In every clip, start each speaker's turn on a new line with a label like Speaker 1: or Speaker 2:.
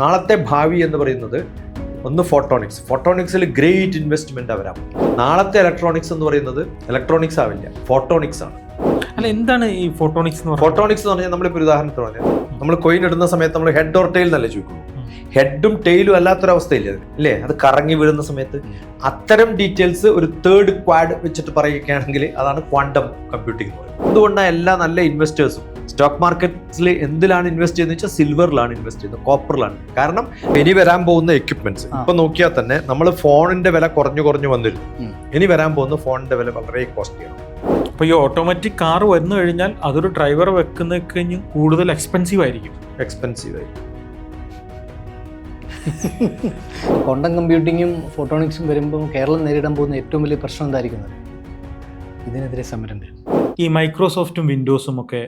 Speaker 1: നാളത്തെ ഭാവി എന്ന് പറയുന്നത് ഒന്ന് ഫോട്ടോണിക്സിൽ ഗ്രേറ്റ് ഇൻവെസ്റ്റ്മെന്റ് വരാം. നാളത്തെ ഇലക്ട്രോണിക്സ് എന്ന് പറയുന്നത് ഇലക്ട്രോണിക്സ് ആവില്ല, ഫോട്ടോണിക്സ് ആണ്.
Speaker 2: അല്ല, എന്താണ് ഈ ഫോട്ടോണിക്സ് എന്ന്
Speaker 1: പറഞ്ഞാൽ നമ്മളിപ്പോൾ ഒരു ഉദാഹരണത്തിന് പറഞ്ഞാൽ നമ്മൾ കോയിൻ ഇടുന്ന സമയത്ത് നമ്മൾ ഹെഡ് ഓർ ടെയിൽ എന്നല്ലേ ചോദിക്കുന്നു. ഹെഡും ടെയിലും അല്ലാത്തൊരവസ്ഥയില്ല അല്ലേ, അത് കറങ്ങി വീഴുന്ന സമയത്ത് അത്തരം ഡീറ്റെയിൽസ് ഒരു തേർഡ് ക്വാഡ് വെച്ചിട്ട് പറയുകയാണെങ്കിൽ അതാണ് ക്വാണ്ടം കമ്പ്യൂട്ടിംഗ് എന്ന് പറയുന്നത്. അതുകൊണ്ടാണ് എല്ലാ നല്ല ഇൻവെസ്റ്റേഴ്സും സ്റ്റോക്ക് മാർക്കറ്റിൽ എന്തിലാണ് ഇൻവെസ്റ്റ് ചെയ്യുന്നത് വെച്ചാൽ സിൽവറിലാണ് ഇൻവെസ്റ്റ് ചെയ്യുന്നത്, കോപ്പറിലാണ്. കാരണം ഇനി വരാൻ പോകുന്ന എക്യുപ്മെന്റ്സ് ഇപ്പൊ നോക്കിയാൽ തന്നെ നമ്മൾ ഫോണിന്റെ വില കുറഞ്ഞു വന്നിരുന്നു. ഇനി വരാൻ പോകുന്ന ഫോണിന്റെ വില വളരെ കോസ്റ്റ്ലിയാണ്.
Speaker 2: അപ്പൊ ഈ ഓട്ടോമാറ്റിക് കാർ വന്നു കഴിഞ്ഞാൽ അതൊരു ഡ്രൈവർ വെക്കുന്ന കഴിഞ്ഞ് കൂടുതൽ എക്സ്പെൻസീവ് ആയിരിക്കും.
Speaker 3: ക്വാണ്ടം കമ്പ്യൂട്ടിങ്ങും ഫോട്ടോണിക്സും വരുമ്പോൾ കേരളം നേരിടാൻ പോകുന്ന ഏറ്റവും വലിയ പ്രശ്നം എന്തായിരിക്കുന്നത്? ഇതിനെതിരെ സമരം വരും.
Speaker 2: ഈ മൈക്രോസോഫ്റ്റും വിൻഡോസും ഒക്കെ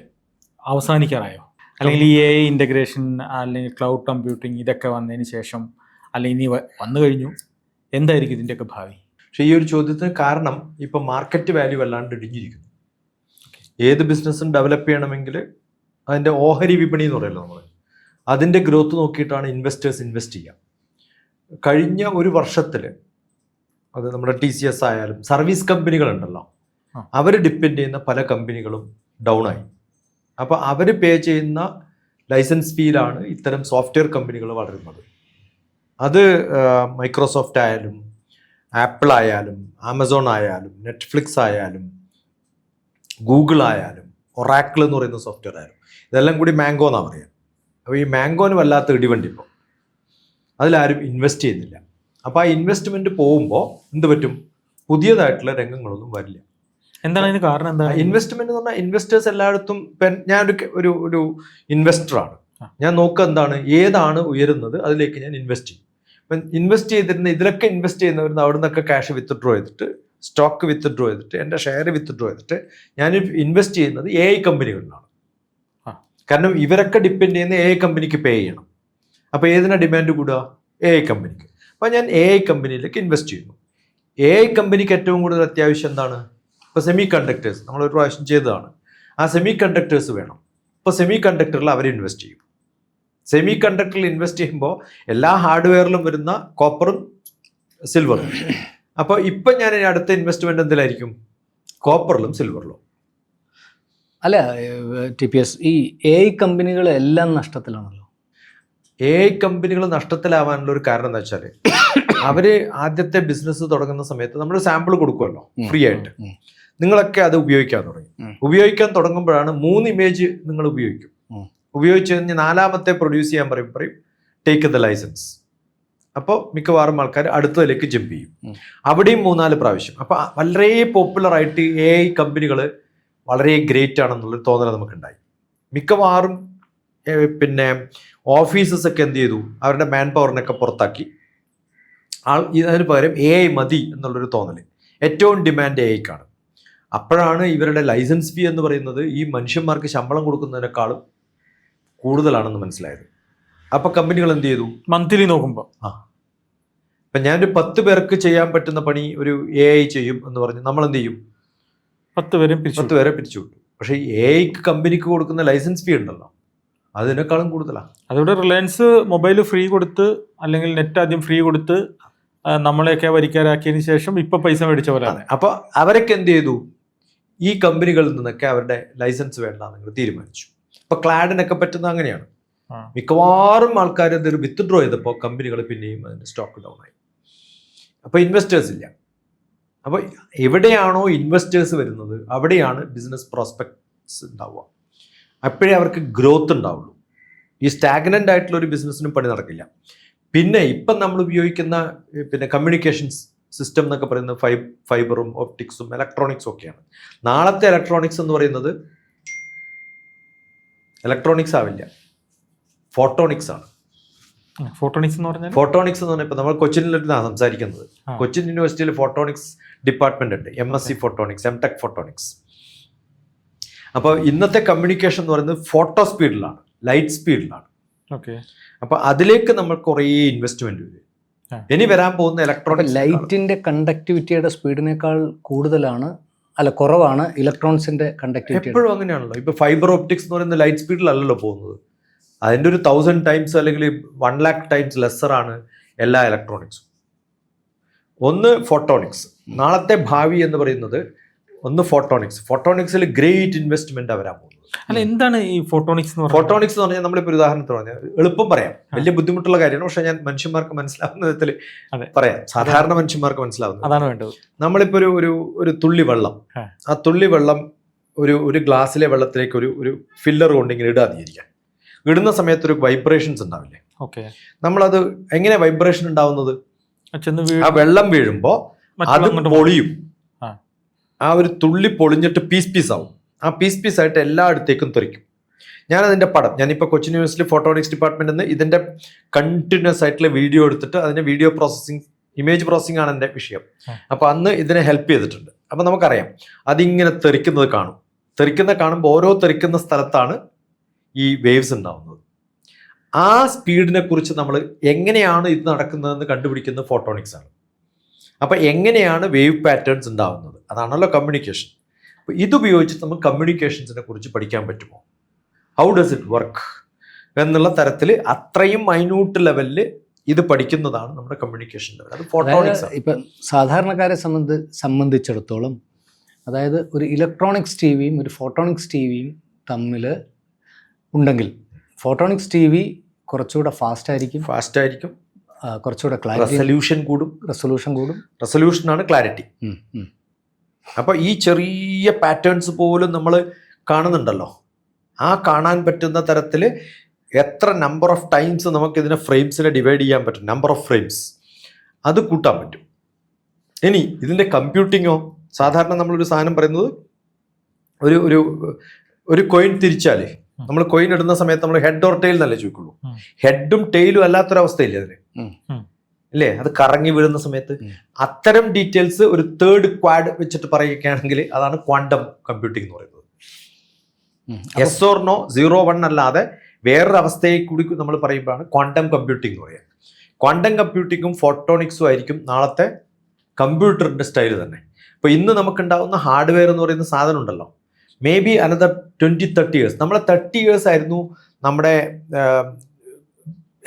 Speaker 2: അവസാനിക്കാറായോ? അല്ലെങ്കിൽ ഈ AI ഇൻ്റഗ്രേഷൻ അല്ലെങ്കിൽ ക്ലൗഡ് കമ്പ്യൂട്ടിങ് ഇതൊക്കെ വന്നതിന് ശേഷം അല്ലെങ്കിൽ ഇനി വന്നു കഴിഞ്ഞു, എന്തായിരിക്കും ഇതിൻ്റെയൊക്കെ ഭാവി?
Speaker 1: പക്ഷേ ഈ ഒരു ചോദ്യത്തിന് കാരണം ഇപ്പം മാർക്കറ്റ് വാല്യൂ അല്ലാണ്ട് ഇടിഞ്ഞിരിക്കുന്നു. ഏത് ബിസിനസ്സും ഡെവലപ്പ് ചെയ്യണമെങ്കിൽ അതിൻ്റെ ഓഹരി വിപണി എന്ന് പറയുമല്ലോ നമ്മൾ, അതിൻ്റെ ഗ്രോത്ത് നോക്കിയിട്ടാണ് ഇൻവെസ്റ്റേഴ്സ് ഇൻവെസ്റ്റ് ചെയ്യുക. കഴിഞ്ഞ ഒരു വർഷത്തിൽ അത് നമ്മുടെ TCS ആയാലും സർവീസ് കമ്പനികളുണ്ടല്ലോ, അവർ ഡിപ്പെൻഡ് ചെയ്യുന്ന പല കമ്പനികളും ഡൗൺ ആയി. അപ്പോൾ അവർ പേ ചെയ്യുന്ന ലൈസൻസ് ഫീയിലാണ് ഇത്തരം സോഫ്റ്റ്വെയർ കമ്പനികൾ വളരുന്നത്. അത് മൈക്രോസോഫ്റ്റ് ആയാലും ആപ്പിൾ ആയാലും ആമസോൺ ആയാലും നെറ്റ്ഫ്ലിക്സ് ആയാലും ഗൂഗിൾ ആയാലും ഒറാക്കിൾ എന്ന് പറയുന്ന സോഫ്റ്റ്വെയർ ആയാലും ഇതെല്ലാം കൂടി മാംഗോ എന്നാണ് പറയുക. അപ്പോൾ ഈ മാംഗോന് വല്ലാത്ത ഇടിവണ്ടി ഇപ്പോൾ അതിലാരും ഇൻവെസ്റ്റ് ചെയ്യുന്നില്ല. അപ്പോൾ ആ ഇൻവെസ്റ്റ്മെൻറ്റ് പോകുമ്പോൾ എന്ത് പറ്റും? പുതിയതായിട്ടുള്ള രംഗങ്ങളൊന്നും വരില്ല.
Speaker 2: എന്താണ് അതിന് കാരണം? എന്താ
Speaker 1: ഇൻവെസ്റ്റ്മെന്റ് എന്ന് പറഞ്ഞാൽ ഇൻവെസ്റ്റേഴ്സ് എല്ലായിടത്തും ഞാനൊരു ഇൻവെസ്റ്ററാണ്. ഞാൻ നോക്കുക എന്താണ്, ഏതാണ് ഉയരുന്നത് അതിലേക്ക് ഞാൻ ഇൻവെസ്റ്റ് ചെയ്യും. ഇപ്പം ഇൻവെസ്റ്റ് ചെയ്തിരുന്ന ഇതിലൊക്കെ ഇൻവെസ്റ്റ് ചെയ്യുന്നവരുന്ന് അവിടെ നിന്നൊക്കെ ക്യാഷ് വിത്ത്ഡ്രോ ചെയ്തിട്ട്, സ്റ്റോക്ക് വിത്ത്ഡ്രോ ചെയ്തിട്ട്, എൻ്റെ ഷെയർ വിത്ത്ഡ്രോ ചെയ്തിട്ട് ഞാൻ ഇൻവെസ്റ്റ് ചെയ്യുന്നത് AI കമ്പനികളിലാണ്. കാരണം ഇവരൊക്കെ ഡിപ്പെൻഡ് ചെയ്യുന്ന AI കമ്പനിക്ക് പേ ചെയ്യണം. അപ്പോൾ ഏതിനാണ് ഡിമാൻഡ് കൂടുക? AI കമ്പനിക്ക്. അപ്പോൾ ഞാൻ AI കമ്പനിയിലേക്ക് ഇൻവെസ്റ്റ് ചെയ്യുന്നു. AI കമ്പനിക്ക് ഏറ്റവും കൂടുതൽ അത്യാവശ്യം എന്താണ്? ഇപ്പോൾ സെമി കണ്ടക്ടേഴ്സ് നമ്മളൊരു പ്രാവശ്യം ചെയ്തതാണ്. ആ സെമി കണ്ടക്ടേഴ്സ് വേണം. ഇപ്പോൾ സെമി കണ്ടക്ടറിൽ അവർ ഇൻവെസ്റ്റ് ചെയ്യും. സെമി കണ്ടക്ടറിൽ ഇൻവെസ്റ്റ് ചെയ്യുമ്പോൾ എല്ലാ ഹാർഡ്വെയറിലും വരുന്ന കോപ്പറും സിൽവറും. അപ്പോൾ ഇപ്പം ഞാൻ അടുത്ത ഇൻവെസ്റ്റ്മെൻറ്റ് എന്തിലായിരിക്കും? കോപ്പറിലും സിൽവറിലും.
Speaker 3: അല്ല TPS, ഈ AI കമ്പനികൾ എല്ലാം നഷ്ടത്തിലാണല്ലോ.
Speaker 1: AI കമ്പനികൾ നഷ്ടത്തിലാവാനുള്ള ഒരു കാരണം എന്താ വെച്ചാൽ അവർ ആദ്യത്തെ ബിസിനസ് തുടങ്ങുന്ന സമയത്ത് നമ്മൾ സാമ്പിൾ കൊടുക്കുമല്ലോ ഫ്രീ ആയിട്ട്. നിങ്ങളൊക്കെ അത് ഉപയോഗിക്കാൻ തുടങ്ങി. ഉപയോഗിക്കാൻ തുടങ്ങുമ്പോഴാണ് 3 ഇമേജ് നിങ്ങൾ ഉപയോഗിക്കും. ഉപയോഗിച്ച് കഴിഞ്ഞ് 4ാമത്തെ പ്രൊഡ്യൂസ് ചെയ്യാൻ പറയും ടേക്ക് ദ ലൈസൻസ്. അപ്പോൾ മിക്കവാറും ആൾക്കാർ അടുത്തതിലേക്ക് ജമ്പ് ചെയ്യും. അവിടെയും 3-4 പ്രാവശ്യം. അപ്പോൾ വളരെ പോപ്പുലറായിട്ട് AI കമ്പനികൾ വളരെ ഗ്രേറ്റ് ആണെന്നുള്ളൊരു തോന്നൽ നമുക്കുണ്ടായി. മിക്കവാറും പിന്നെ ഓഫീസസ് ഒക്കെ എന്ത് ചെയ്തു? അവരുടെ മാൻ പവറിനൊക്കെ പുറത്താക്കി. അതിന് പകരം AI മതി എന്നുള്ളൊരു തോന്നൽ. ഏറ്റവും ഡിമാൻഡ് AIക്കാണ്. അപ്പോഴാണ് ഇവരുടെ ലൈസൻസ് ഫീ എന്ന് പറയുന്നത് ഈ മനുഷ്യന്മാർക്ക് ശമ്പളം കൊടുക്കുന്നതിനേക്കാളും കൂടുതലാണെന്ന് മനസ്സിലായത്. അപ്പോൾ കമ്പനികൾ എന്ത് ചെയ്തു?
Speaker 2: മന്ത്ലി നോക്കുമ്പോൾ
Speaker 1: ഇപ്പം ഞാനൊരു 10 പേർക്ക് ചെയ്യാൻ പറ്റുന്ന പണി ഒരു AI ചെയ്യും എന്ന് പറഞ്ഞ് നമ്മൾ എന്ത് ചെയ്യും?
Speaker 2: 10 പേരെ
Speaker 1: പിരിച്ചു വിട്ടു. പക്ഷേ AI കമ്പനിക്ക് കൊടുക്കുന്ന ലൈസൻസ് ഫീ ഉണ്ടല്ലോ, അതിനേക്കാളും കൂടുതലാണ്.
Speaker 2: അതോടെ റിലയൻസ് മൊബൈൽ ഫ്രീ കൊടുത്ത് അല്ലെങ്കിൽ നെറ്റ് ആദ്യം ഫ്രീ കൊടുത്ത് നമ്മളെയൊക്കെ വരിക്കാരാക്കിയതിന് ശേഷം ഇപ്പൊ പൈസ മേടിച്ച പോലെയാണ്.
Speaker 1: അപ്പോൾ അവരൊക്കെ എന്ത് ചെയ്തു? ഈ കമ്പനികളിൽ നിന്നൊക്കെ അവരുടെ ലൈസൻസ് വേണ്ട നിങ്ങൾ തീരുമാനിച്ചു. ഇപ്പൊ ക്ലാഡിനൊക്കെ പറ്റുന്നത് അങ്ങനെയാണ്. മിക്കവാറും ആൾക്കാർ ഇതൊരു വിത്ത്ഡ്രോ ചെയ്തപ്പോൾ കമ്പനികൾ പിന്നെയും അതിന്റെ സ്റ്റോക്ക് ഡൗൺ ആയി. അപ്പോൾ ഇൻവെസ്റ്റേഴ്സ് ഇല്ല. അപ്പോൾ എവിടെയാണോ ഇൻവെസ്റ്റേഴ്സ് വരുന്നത് അവിടെയാണ് ബിസിനസ് പ്രോസ്പെക്ട്സ് ഉണ്ടാവുക. അപ്പോഴേ അവർക്ക് ഗ്രോത്ത് ഉണ്ടാവുള്ളൂ. ഈ സ്റ്റാഗ്നൻ്റ് ആയിട്ടുള്ള ഒരു ബിസിനസ്സിനും പണി നടക്കില്ല. പിന്നെ ഇപ്പം നമ്മൾ ഉപയോഗിക്കുന്ന കമ്മ്യൂണിക്കേഷൻസ് സിസ്റ്റം എന്നൊക്കെ പറയുന്നത് ഫൈബറും ഒപ്റ്റിക്സും ഇലക്ട്രോണിക്സും ഒക്കെയാണ്. നാളത്തെ ഇലക്ട്രോണിക്സ് എന്ന് പറയുന്നത് ഇലക്ട്രോണിക്സ് ആവില്ല, ഫോട്ടോണിക്സ് ആണ്.
Speaker 2: ഫോട്ടോണിക്സ് എന്ന്
Speaker 1: പറഞ്ഞാൽ ഇപ്പം നമ്മൾ കൊച്ചിനിലാണ് സംസാരിക്കുന്നത്. കൊച്ചിൻ യൂണിവേഴ്സിറ്റിയിൽ ഫോട്ടോണിക്സ് ഡിപ്പാർട്ട്മെന്റ് ഉണ്ട്. MSc photonics, MTech photonics. അപ്പോൾ ഇന്നത്തെ കമ്മ്യൂണിക്കേഷൻ എന്ന് പറയുന്നത് ഫോട്ടോ സ്പീഡിലാണ്, ലൈറ്റ് സ്പീഡിലാണ്. അപ്പോൾ അതിലേക്ക് നമ്മൾ കുറേ ഇൻവെസ്റ്റ്മെന്റ് വരും. ഇനി വരാൻ പോകുന്ന ഇലക്ട്രോണിക്സ്
Speaker 3: ലൈറ്റിന്റെ കണ്ടക്ടിവിറ്റിയുടെ സ്പീഡിനേക്കാൾ കുറവാണ് ഇലക്ട്രോണിക്സിന്റെ കണ്ടക്ടിവിറ്റി.
Speaker 1: എപ്പോഴും അങ്ങനെയാണല്ലോ. ഇപ്പൊ ഫൈബർ ഓപ്റ്റിക്സ് എന്ന് പറയുന്ന ലൈറ്റ് സ്പീഡിലല്ലല്ലോ പോകുന്നത്. അതിൻ്റെ ഒരു 1000 ടൈംസ് അല്ലെങ്കിൽ 1,00,000 ടൈംസ് ലെസ്സറാണ് എല്ലാ ഇലക്ട്രോണിക്സും. ഒന്ന് ഫോട്ടോണിക്സ്, നാളത്തെ ഭാവി എന്ന് പറയുന്നത് ഒന്ന് ഫോട്ടോണിക്സിൽ ഗ്രേറ്റ് ഇൻവെസ്റ്റ്മെന്റ് വരാൻ പോകുന്നത്.
Speaker 2: അല്ല, എന്താണ് ഈ ഫോട്ടോണിക്സ് എന്ന് പറഞ്ഞാൽ?
Speaker 1: ഫോട്ടോണിക്സ് എന്ന് പറഞ്ഞാൽ നമ്മളിപ്പോൾ ഒരു ഉദാഹരണത്തിന് പറഞ്ഞാൽ എളുപ്പം പറയാം, വലിയ ബുദ്ധിമുട്ടുള്ള കാര്യമാണ്, പക്ഷെ ഞാൻ മനുഷ്യന്മാർക്ക് മനസ്സിലാവുന്ന വിധത്തിൽ പറയാം, സാധാരണ മനുഷ്യന്മാർക്ക് മനസ്സിലാവുന്നത്.
Speaker 2: അതാണ് വേണ്ടത്.
Speaker 1: നമ്മളിപ്പോൾ ഒരു തുള്ളി വെള്ളം, ആ തുള്ളി വെള്ളം ഒരു ഗ്ലാസ്സിലെ വെള്ളത്തിലേക്ക് ഒരു ഫില്ലർ കൊണ്ട് ഇങ്ങനെ ഇടാതിരിക്കാം. ഇടുന്ന സമയത്ത് ഒരു വൈബ്രേഷൻസ് ഉണ്ടാവില്ലേ?
Speaker 2: ഓക്കെ.
Speaker 1: നമ്മളത് എങ്ങനെ വൈബ്രേഷൻ ഉണ്ടാവുന്നത്? ആ വെള്ളം വീഴുമ്പോൾ അത് പൊളിയും, ആ ഒരു തുള്ളി പൊളിഞ്ഞിട്ട് പീസ് ആവും. ആ പീസ് ആയിട്ട് എല്ലായിടത്തേക്കും തെറിക്കും. ഞാനതിൻ്റെ പടം, ഞാനിപ്പോൾ കൊച്ചിൻ യൂണിവേഴ്സിറ്റി ഫോട്ടോണിക്സ് ഡിപ്പാർട്ട്മെന്റിൽ നിന്ന് ഇതിൻ്റെ കണ്ടിന്യൂസ് ആയിട്ടുള്ള വീഡിയോ എടുത്തിട്ട് അതിൻ്റെ വീഡിയോ പ്രോസസ്സിങ്, ഇമേജ് പ്രോസസ്സിംഗ് ആണ് എൻ്റെ വിഷയം. അപ്പോൾ അന്ന് ഇതിനെ ഹെൽപ്പ് ചെയ്തിട്ടുണ്ട്. അപ്പോൾ നമുക്കറിയാം അതിങ്ങനെ തെറിക്കുന്നത് കാണുമ്പോൾ ഓരോ തെറിക്കുന്ന സ്ഥലത്താണ് ഈ വേവ്സ് ഉണ്ടാവുന്നത്. ആ സ്പീഡിനെ കുറിച്ച് നമ്മൾ എങ്ങനെയാണ് ഇത് നടക്കുന്നതെന്ന് കണ്ടുപിടിക്കുന്നത് ഫോട്ടോണിക്സ് ആണ്. അപ്പോൾ എങ്ങനെയാണ് വേവ് പാറ്റേൺസ് ഉണ്ടാവുന്നത്, അതാണല്ലോ കമ്മ്യൂണിക്കേഷൻ. അപ്പോൾ ഇതുപയോഗിച്ചിട്ട് നമുക്ക് കമ്മ്യൂണിക്കേഷൻസിനെ കുറിച്ച് പഠിക്കാൻ പറ്റുമോ? ഹൗ ഡസ് ഇറ്റ് വർക്ക് എന്നുള്ള തരത്തിൽ അത്രയും മൈന്യൂട്ട് ലെവലിൽ ഇത് പഠിക്കുന്നതാണ് നമ്മുടെ കമ്മ്യൂണിക്കേഷൻ ലെവൽ. അത് ഫോട്ടോണിക്സ്.
Speaker 3: ഇപ്പം സാധാരണക്കാരെ സംബന്ധിച്ചിടത്തോളം, അതായത് ഒരു ഇലക്ട്രോണിക്സ് ടി വിയും ഒരു ഫോട്ടോണിക്സ് ടി വിയും തമ്മിൽ ഉണ്ടെങ്കിൽ ഫോട്ടോണിക്സ് ടി വി കുറച്ചുകൂടെ ഫാസ്റ്റ് ആയിരിക്കും, കുറച്ചുകൂടെ ക്ലാരിറ്റി, റെസൊല്യൂഷൻ കൂടും. റെസൊല്യൂഷനാണ്
Speaker 1: ക്ലാരിറ്റി. അപ്പോൾ ഈ ചെറിയ പാറ്റേൺസ് പോലും നമ്മൾ കാണുന്നുണ്ടല്ലോ, ആ കാണാൻ പറ്റുന്ന തരത്തിൽ എത്ര നമ്പർ ഓഫ് ടൈംസ് നമുക്ക് ഇതിനെ ഫ്രെയിംസിനെ ഡിവൈഡ് ചെയ്യാൻ പറ്റും, നമ്പർ ഓഫ് ഫ്രെയിംസ്, അത് കൂട്ടാൻ പറ്റും. ഇനി ഇതിൻ്റെ കമ്പ്യൂട്ടിങ്ങോ, സാധാരണ നമ്മളൊരു സാധനം പറയുന്നത് ഒരു കോയിൻ തിരിച്ചാൽ, നമ്മൾ കോയിൻ ഇടുന്ന സമയത്ത് നമ്മൾ ഹെഡ് ഓർ ടെയിൽ എന്നല്ലേ ചോദിക്കുള്ളൂ. ഹെഡും ടെയിലും അല്ലാത്തൊരവസ്ഥയില്ലേ അതിന്, അല്ലേ? അത് കറങ്ങി വീഴുന്ന സമയത്ത് അത്തരം ഡീറ്റെയിൽസ് ഒരു തേർഡ് ക്വാഡ് വെച്ചിട്ട് പറയുകയാണെങ്കിൽ അതാണ് ക്വാണ്ടം കമ്പ്യൂട്ടിംഗ് എന്ന് പറയുന്നത്. എസ് ഓർ നോ, 0 1 അല്ലാതെ വേറൊരു അവസ്ഥയെ കൂടി നമ്മൾ പറയുമ്പോഴാണ് ക്വാണ്ടം കമ്പ്യൂട്ടിംഗ് എന്ന് പറയുന്നത്. ക്വാണ്ടം കമ്പ്യൂട്ടിങ്ങും ഫോട്ടോണിക്സും ആയിരിക്കും നാളത്തെ കമ്പ്യൂട്ടറിൻ്റെ സ്റ്റൈൽ തന്നെ. ഇപ്പോൾ ഇന്ന് നമുക്കുണ്ടാകുന്ന ഹാർഡ്വെയർ എന്ന് പറയുന്ന സാധനം ഉണ്ടല്ലോ, മേ ബി അനദർ 20-30 years, നമ്മളെ 30 years ആയിരുന്നു നമ്മുടെ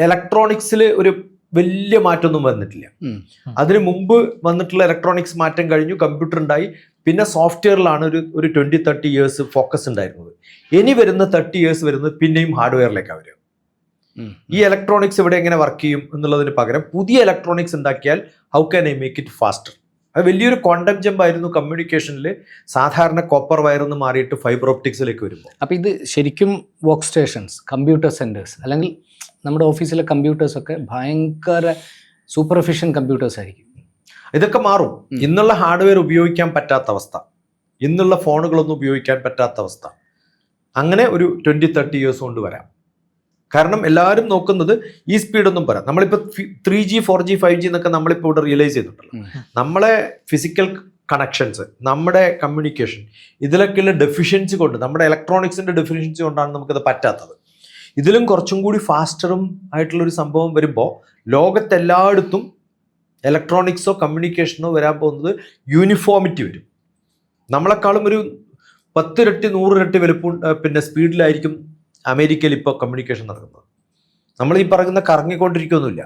Speaker 1: ഇലക്ട്രോണിക്സിൽ ഒരു വലിയ മാറ്റമൊന്നും വന്നിട്ടില്ല. അതിന് മുമ്പ് വന്നിട്ടുള്ള ഇലക്ട്രോണിക്സ് മാറ്റം കഴിഞ്ഞു, കമ്പ്യൂട്ടർ ഉണ്ടായി, പിന്നെ സോഫ്റ്റ്വെയറിലാണ് ഒരു 20-30 years ഫോക്കസ് ഉണ്ടായിരുന്നത്. ഇനി വരുന്ന 30 years വരുന്നത് പിന്നെയും ഹാർഡ്വെയറിലേക്കാണ് വരിക. ഈ ഇലക്ട്രോണിക്സ് ഇവിടെ എങ്ങനെ വർക്ക് ചെയ്യും എന്നുള്ളതിന് പകരം പുതിയ ഇലക്ട്രോണിക്സ് ഉണ്ടാക്കിയാൽ how can I make it faster. അത് വലിയൊരു ക്വാണ്ടം ജമ്പ് ആയിരുന്നു കമ്മ്യൂണിക്കേഷനിൽ. സാധാരണ കോപ്പർ വയറൊന്ന് മാറിയിട്ട് ഫൈബർ ഒപ്റ്റിക്സിലേക്ക് വരുമ്പോൾ.
Speaker 3: അപ്പോൾ ഇത് ശരിക്കും വർക്ക് സ്റ്റേഷൻസ്, കമ്പ്യൂട്ടർ സെൻറ്റേഴ്സ്, അല്ലെങ്കിൽ നമ്മുടെ ഓഫീസിലെ കമ്പ്യൂട്ടേഴ്സൊക്കെ ഭയങ്കര സൂപ്പർ എഫിഷ്യൻറ്റ് കമ്പ്യൂട്ടേഴ്സ് ആയിരിക്കും.
Speaker 1: ഇതൊക്കെ മാറും. ഇന്നുള്ള ഹാർഡ്വെയർ ഉപയോഗിക്കാൻ പറ്റാത്ത അവസ്ഥ, ഇന്നുള്ള ഫോണുകളൊന്നും ഉപയോഗിക്കാൻ പറ്റാത്ത അവസ്ഥ, അങ്ങനെ ഒരു 20-30 years കൊണ്ട് വരാം. കാരണം എല്ലാവരും നോക്കുന്നത് ഈ സ്പീഡൊന്നും പറയാം. നമ്മളിപ്പോൾ 3G 4G 5G എന്നൊക്കെ നമ്മളിപ്പോൾ ഇവിടെ റിയലൈസ് ചെയ്തിട്ടുണ്ടല്ലോ. നമ്മളെ ഫിസിക്കൽ കണക്ഷൻസ്, നമ്മുടെ കമ്മ്യൂണിക്കേഷൻ, ഇതിലൊക്കെയുള്ള ഡെഫിഷ്യൻസി കൊണ്ട്, നമ്മുടെ ഇലക്ട്രോണിക്സിൻ്റെ ഡെഫിഷ്യൻസി കൊണ്ടാണ് നമുക്കത് പറ്റാത്തത്. ഇതിലും കുറച്ചും കൂടി ഫാസ്റ്ററും ആയിട്ടുള്ളൊരു സംഭവം വരുമ്പോൾ ലോകത്തെല്ലായിടത്തും ഇലക്ട്രോണിക്സോ കമ്മ്യൂണിക്കേഷനോ വരാൻ പോകുന്നത് യൂണിഫോമിറ്റി വരും. നമ്മളെക്കാളും ഒരു 10 ഇരട്ടി 100 ഇരട്ടി വലുപ്പം പിന്നെ സ്പീഡിലായിരിക്കും അമേരിക്കയിൽ ഇപ്പോൾ കമ്മ്യൂണിക്കേഷൻ നടക്കുന്നത്. നമ്മൾ ഈ പറയുന്ന കറങ്ങിക്കൊണ്ടിരിക്കുകയൊന്നുമില്ല.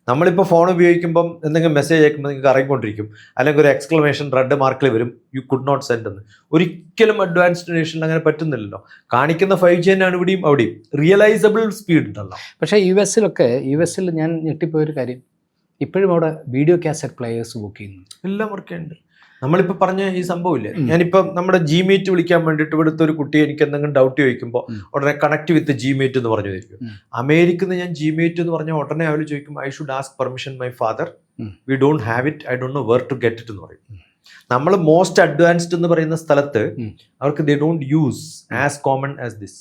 Speaker 1: നമ്മളിപ്പോൾ ഫോൺ ഉപയോഗിക്കുമ്പം എന്തെങ്കിലും മെസ്സേജ് അയക്കുമ്പോൾ നിങ്ങൾക്ക് കറങ്ങിക്കൊണ്ടിരിക്കും, അല്ലെങ്കിൽ ഒരു എക്സ്ക്ലമേഷൻ റെഡ് മാർക്കിൽ വരും, യു കുഡ് നോട്ട് സെൻഡ് എന്ന്. ഒരിക്കലും അഡ്വാൻസ്ഡ് നേഷനിൽ അങ്ങനെ പറ്റുന്നില്ലല്ലോ. കാണിക്കുന്ന 5G തന്നെയാണ് ഇവിടെയും അവിടെയും. റിയലൈസബിൾ സ്പീഡ് ഉണ്ടല്ലോ.
Speaker 3: പക്ഷേ യു എസിൽ ഞാൻ ഞെട്ടിപ്പോയൊരു കാര്യം, ഇപ്പോഴും അവിടെ വീഡിയോ കാസറ്റ് പ്ലേയേഴ്സ് ബുക്ക് ചെയ്യുന്നു,
Speaker 1: എല്ലാം വർക്ക് ചെയ്യുന്നുണ്ട്. നമ്മളിപ്പോൾ പറഞ്ഞ ഈ സംഭവമില്ലേ, ഞാനിപ്പോൾ നമ്മുടെ ജിമീറ്റ് വിളിക്കാൻ വേണ്ടിയിട്ട് ഇവിടുത്തെ ഒരു കുട്ടി എനിക്ക് എന്തെങ്കിലും ഡൗട്ട് ചോദിക്കുമ്പോൾ ഉടനെ കണക്ട് വിത്ത് ജിമീറ്റ് എന്ന് പറഞ്ഞു തരും. അമേരിക്കയിൽ നിന്ന് ഞാൻ ജിമീറ്റ് എന്ന് പറഞ്ഞാൽ ഉടനെ അവർ ചോദിക്കും, I should ask permission my father, we don't have it, I don't know where to get it എന്ന് പറയും. നമ്മൾ മോസ്റ്റ് അഡ്വാൻസ്ഡ് എന്ന് പറയുന്ന സ്ഥലത്ത് അവർക്ക് they don't use as common as this.